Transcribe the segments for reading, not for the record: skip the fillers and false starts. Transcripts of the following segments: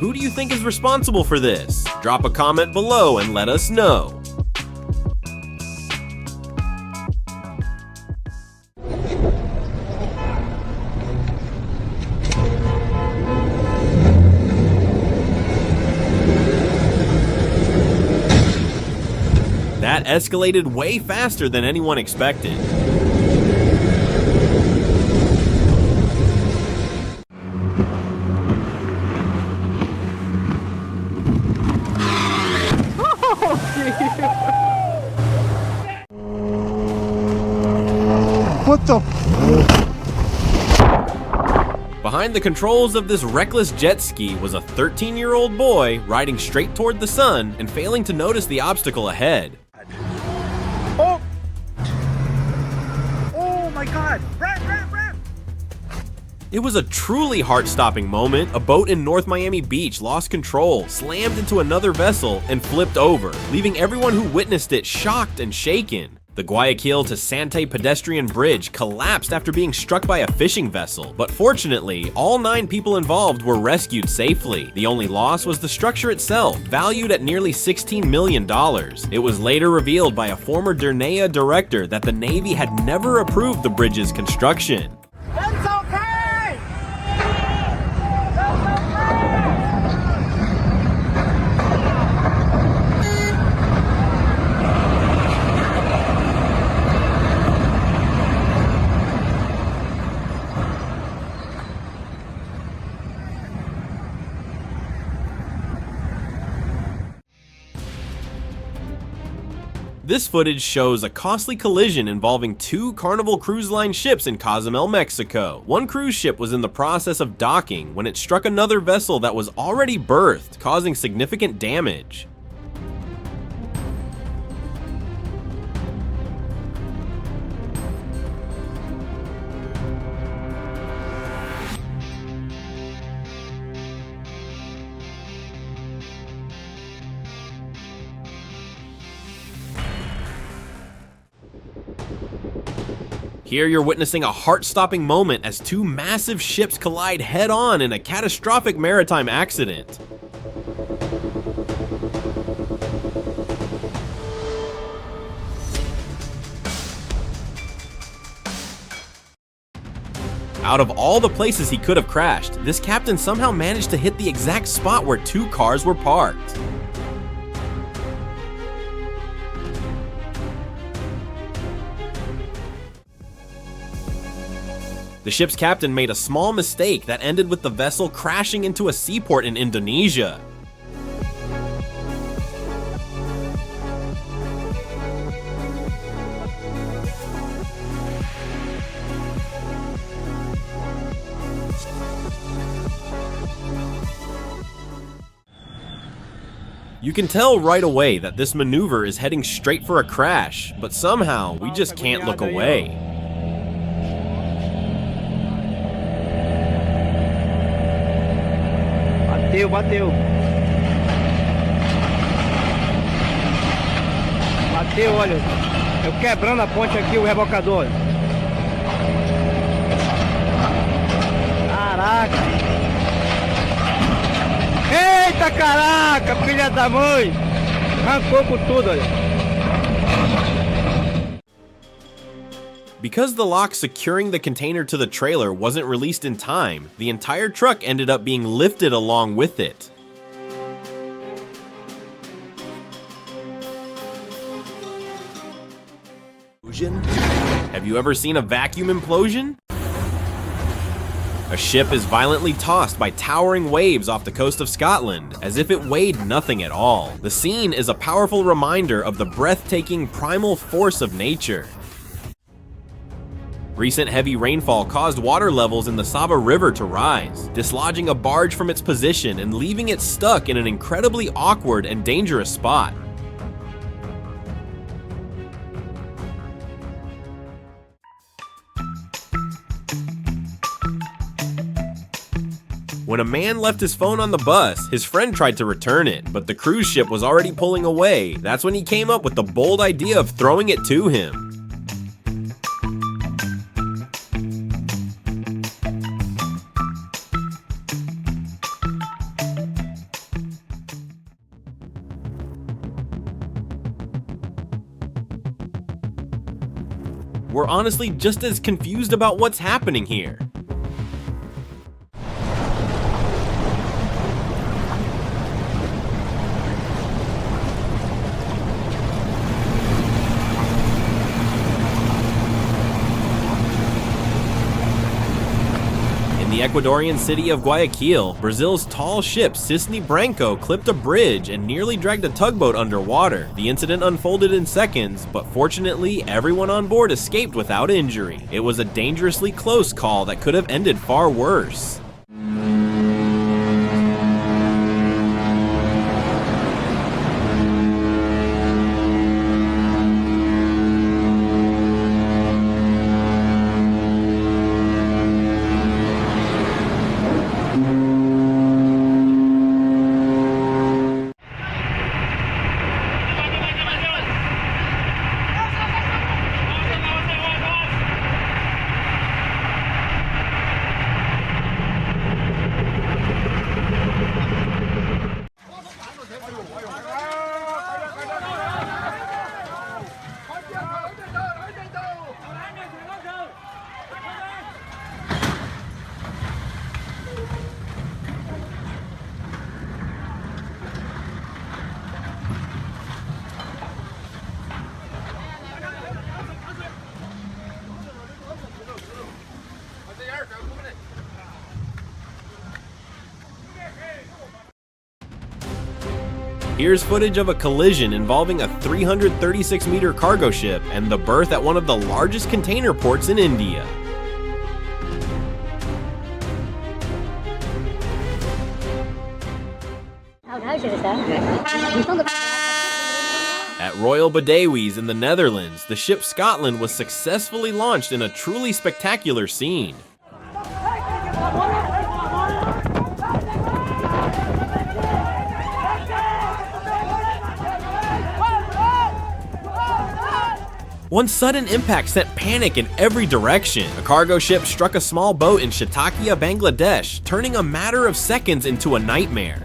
Who do you think is responsible for this? Drop a comment below and let us know. That escalated way faster than anyone expected. What the? Behind the controls of this reckless jet ski was a 13-year-old boy riding straight toward the sun and failing to notice the obstacle ahead. Oh! Oh my God! Run! It was a truly heart-stopping moment. A boat in North Miami Beach lost control, slammed into another vessel, and flipped over, leaving everyone who witnessed it shocked and shaken. The Guayaquil to Sante pedestrian bridge collapsed after being struck by a fishing vessel, but fortunately, all 9 people involved were rescued safely. The only loss was the structure itself, valued at nearly $16 million. It was later revealed by a former DERNEA director that the Navy had never approved the bridge's construction. This footage shows a costly collision involving 2 Carnival Cruise Line ships in Cozumel, Mexico. One cruise ship was in the process of docking when it struck another vessel that was already berthed, causing significant damage. Here you're witnessing a heart-stopping moment as 2 massive ships collide head-on in a catastrophic maritime accident. Out of all the places he could have crashed, this captain somehow managed to hit the exact spot where 2 cars were parked. The ship's captain made a small mistake that ended with the vessel crashing into a seaport in Indonesia. You can tell right away that this maneuver is heading straight for a crash, but somehow we just can't look away. Bateu. Bateu, olha. Eu quebrando a ponte aqui, o rebocador. Caraca. Eita, caraca, filha da mãe. Arrancou com tudo, olha. Because the lock securing the container to the trailer wasn't released in time, the entire truck ended up being lifted along with it. Have you ever seen a vacuum implosion? A ship is violently tossed by towering waves off the coast of Scotland, as if it weighed nothing at all. The scene is a powerful reminder of the breathtaking primal force of nature. Recent heavy rainfall caused water levels in the Sava River to rise, dislodging a barge from its position and leaving it stuck in an incredibly awkward and dangerous spot. When a man left his phone on the bus, his friend tried to return it, but the cruise ship was already pulling away. That's when he came up with the bold idea of throwing it to him. We're honestly just as confused about what's happening here. In the Ecuadorian city of Guayaquil, Brazil's tall ship Cisne Branco clipped a bridge and nearly dragged a tugboat underwater. The incident unfolded in seconds, but fortunately everyone on board escaped without injury. It was a dangerously close call that could have ended far worse. Here's footage of a collision involving a 336-meter cargo ship and the berth at one of the largest container ports in India. At Royal Badawies in the Netherlands, the ship Scotland was successfully launched in a truly spectacular scene. One sudden impact sent panic in every direction. A cargo ship struck a small boat in Shatakia, Bangladesh, turning a matter of seconds into a nightmare.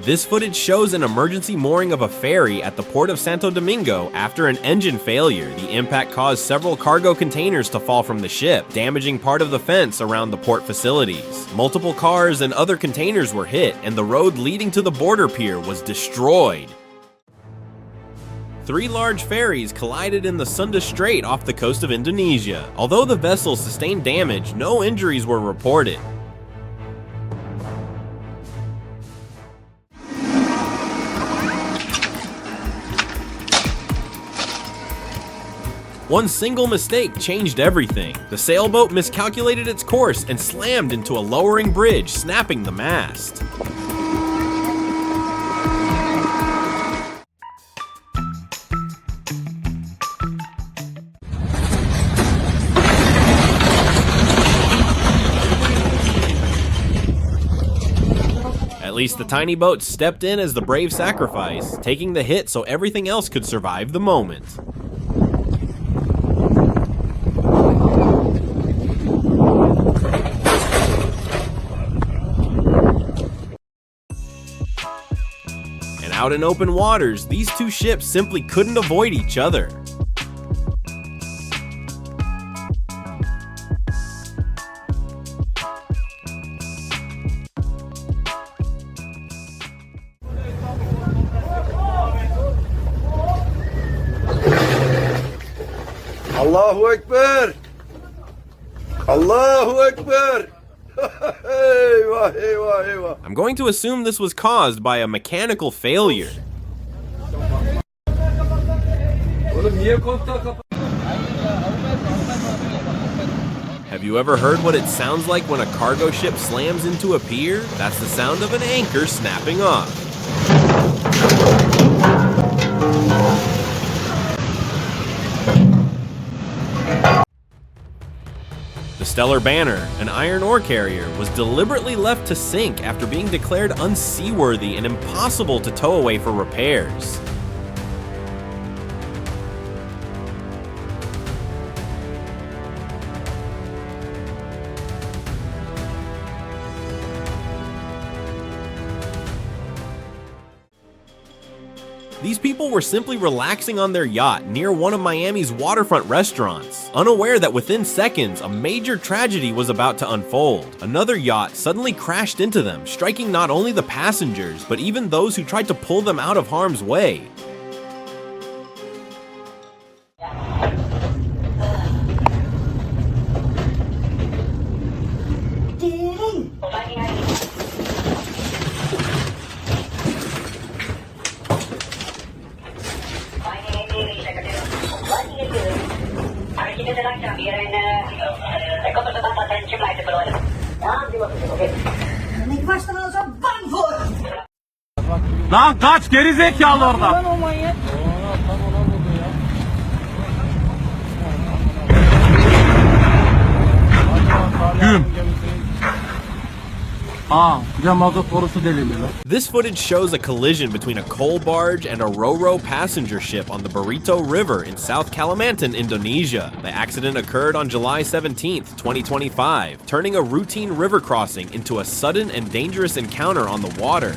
This footage shows an emergency mooring of a ferry at the port of Santo Domingo after an engine failure. The impact caused several cargo containers to fall from the ship, damaging part of the fence around the port facilities. Multiple cars and other containers were hit, and the road leading to the border pier was destroyed. 3 large ferries collided in the Sunda Strait off the coast of Indonesia. Although the vessels sustained damage, no injuries were reported. One single mistake changed everything. The sailboat miscalculated its course and slammed into a lowering bridge, snapping the mast. At least the tiny boat stepped in as the brave sacrifice, taking the hit so everything else could survive the moment. Out in open waters, these two ships simply couldn't avoid each other. Allahu Ekber! Allahu Ekber! Eyvah, eyvah, eyvah. I'm going to assume this was caused by a mechanical failure. Have you ever heard what it sounds like when a cargo ship slams into a pier? That's the sound of an anchor snapping off. The Stellar Banner, an iron ore carrier, was deliberately left to sink after being declared unseaworthy and impossible to tow away for repairs. These people were simply relaxing on their yacht near one of Miami's waterfront restaurants, unaware that within seconds a major tragedy was about to unfold. Another yacht suddenly crashed into them, striking not only the passengers, but even those who tried to pull them out of harm's way. Lan kaç geri zekalı orada. Güm. This footage shows a collision between a coal barge and a ro-ro passenger ship on the Barito River in South Kalimantan, Indonesia. The accident occurred on July 17th, 2025, turning a routine river crossing into a sudden and dangerous encounter on the water.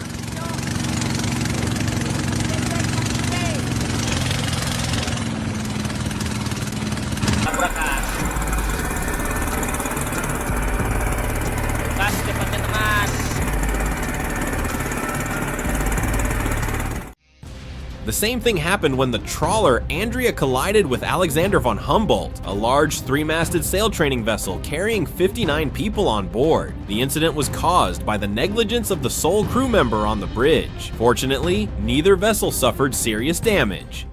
The same thing happened when the trawler Andrea collided with Alexander von Humboldt, a large three-masted sail training vessel carrying 59 people on board. The incident was caused by the negligence of the sole crew member on the bridge. Fortunately, neither vessel suffered serious damage.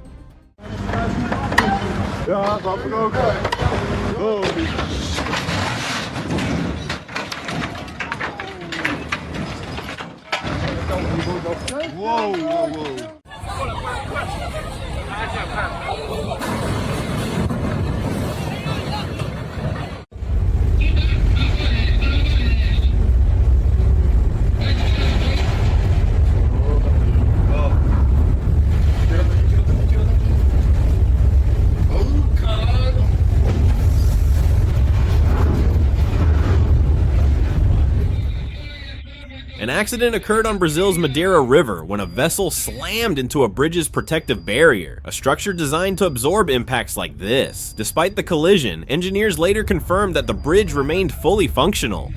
Whoa, whoa, whoa. An accident occurred on Brazil's Madeira River when a vessel slammed into a bridge's protective barrier, a structure designed to absorb impacts like this. Despite the collision, engineers later confirmed that the bridge remained fully functional.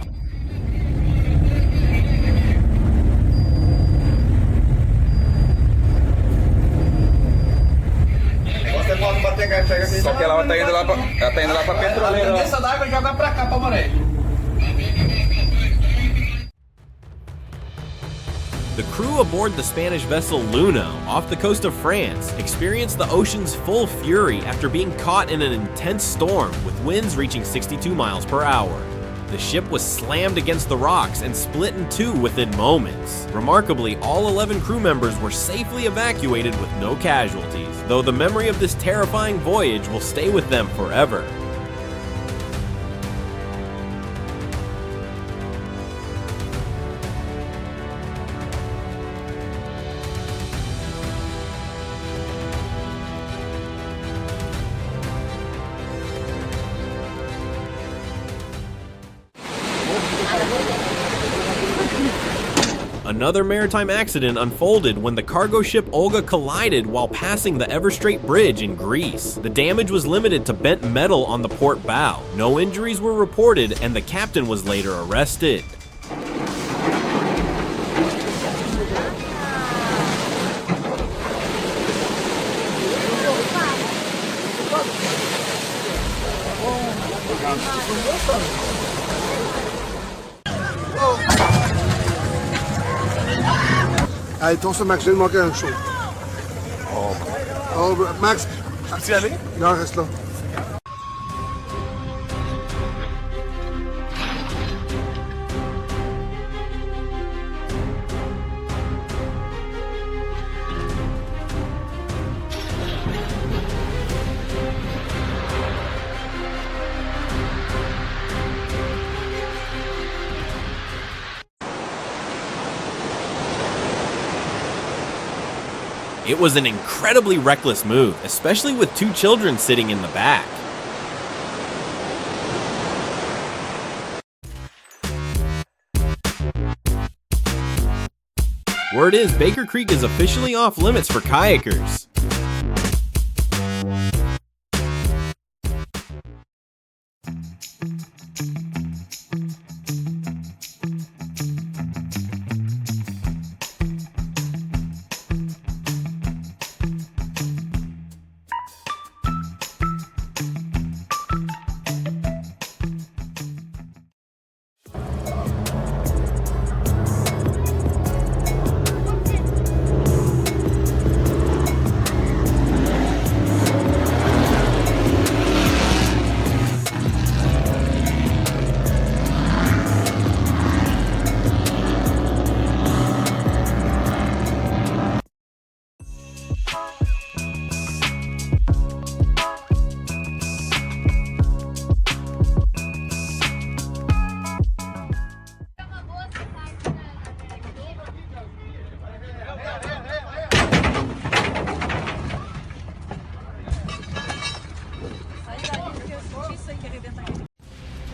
The crew aboard the Spanish vessel Luno, off the coast of France, experienced the ocean's full fury after being caught in an intense storm with winds reaching 62 miles per hour. The ship was slammed against the rocks and split in two within moments. Remarkably, all 11 crew members were safely evacuated with no casualties, though the memory of this terrifying voyage will stay with them forever. Another maritime accident unfolded when the cargo ship Olga collided while passing the Everstrait Bridge in Greece. The damage was limited to bent metal on the port bow. No injuries were reported, and the captain was later arrested. Allez, attention Max, je viens de manquer un show. Oh, Max. Tu y aller? Non, reste là. It was an incredibly reckless move, especially with two children sitting in the back. Word is Baker Creek is officially off limits for kayakers.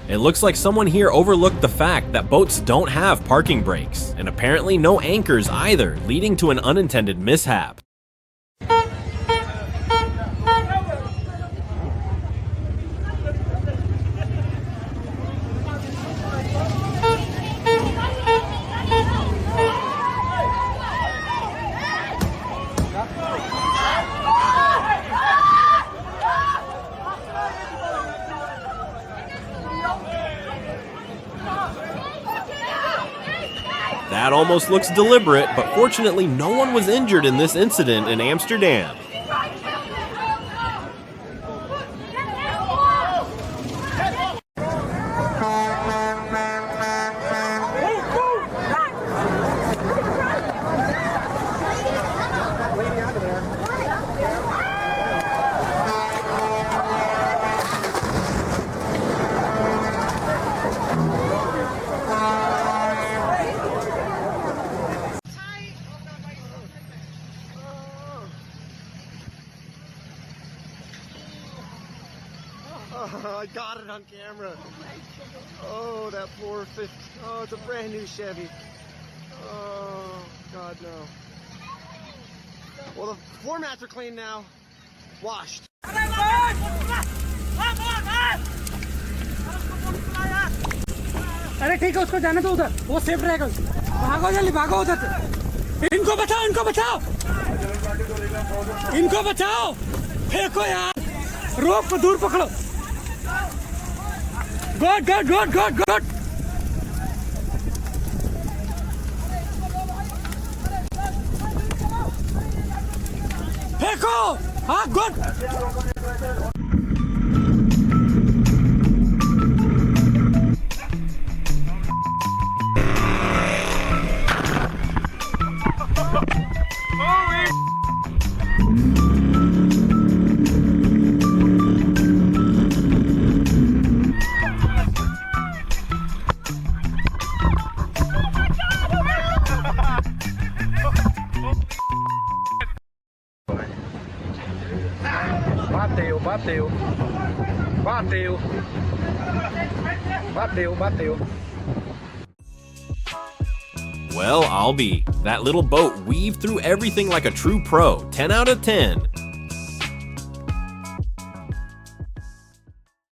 It looks like someone here overlooked the fact that boats don't have parking brakes, and apparently no anchors either, leading to an unintended mishap. That almost looks deliberate, but fortunately no one was injured in this incident in Amsterdam. Oh, I got it on camera. Oh, that poor fish. Oh, it's a brand new Chevy. Oh, God, no. Well, the floor mats are clean now. Washed. अरे ठीक है उसको जाने दो उधर वो safe रहेगा भागो जल्दी भागो उधर से इनको बचाओ इनको बचाओ फेंको यार रोप को दूर पकड़ो गुड फेंको हाँ good Bateu. Well, I'll be. That little boat weaved through everything like a true pro. 10 out of 10.